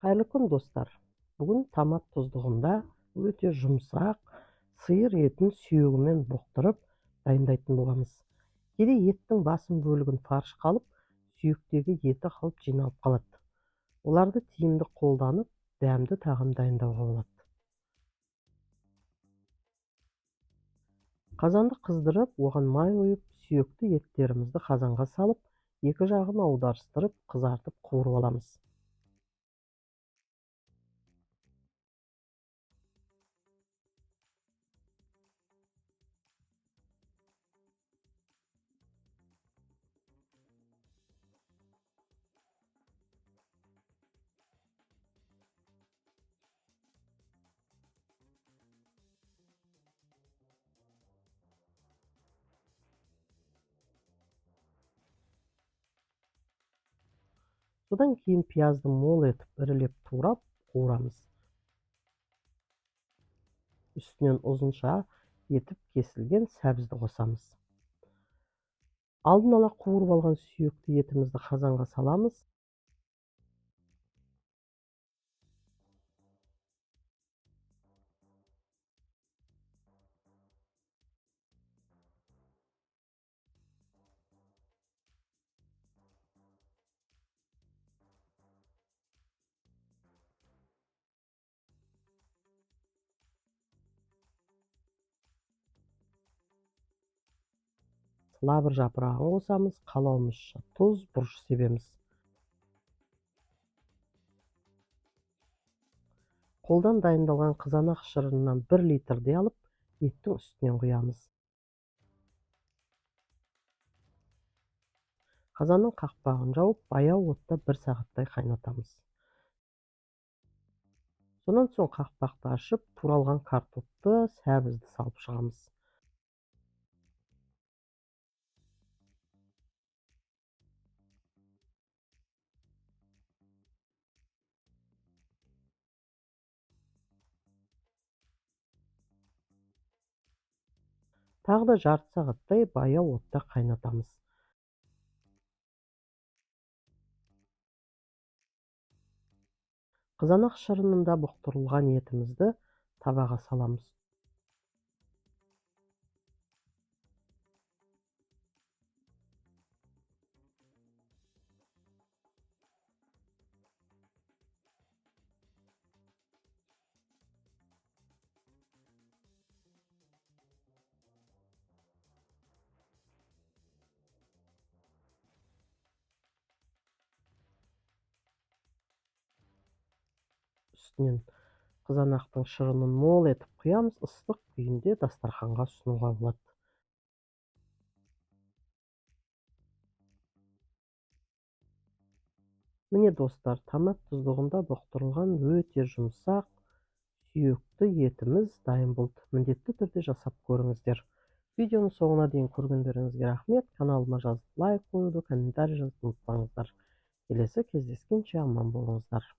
Қайырлы күн, достар. Бүгін томат тұздығында өте жұмсақ сиыр етін сүйегімен бұқтырып дайындайтын боламыз. Кейде еттің басым бөлігін фарш қалып, сүйектегі еті қалып жиналып қалады. Оларды тиімді қолданып, дәмді тағам дайындауға болады. Қазанды қыздырып, оған май құйып, сүйекті еттерімізді қазанға салып, екі жағын аударыстырып, қызартып қуырып аламыз. Содан кейін пиязды мол етіп, ірілеп турап қуырамыз. Үстінен ұзынша етіп кесілген сәбізді қосамыз. Алдын ала қуырып алған сүйекті етімізді қазанға саламыз. Лабыр жапырағын қосамыз, қалауымызша тұз, бұрыш себеміз. Қолдан дайындалған қызанақ шырынынан 1 литрдей алып, еттің үстінен құямыз. Қазанның қақпағын жауып, баяу отта 1 сағаттай қайнатамыз. Сонан соң қақпақты ашып, туралған картопты, сәбізді салып шығамыз. Тағы да жарты сағаттай баяу отта қайнатамыз. Қызанақ шырынында бұқтырылған етімізді табаға саламыз. Үстінен қызанақтың шырынын мол етіп құямыз, ыстық күйінде дастарханға ұсынуға болады. Міне достар, томат тұздығында бұқтырылған өте жұмсақ сүйекті етіміз дайын болды. Міндетті түрде жасап көріңіздер. Видеоның соңына дейін көргендеріңізге рахмет. Каналыма жазып лайк қоюды, комментарий жазып ұмытпаңыздар. Келесі кездескенше аман болыңыздар.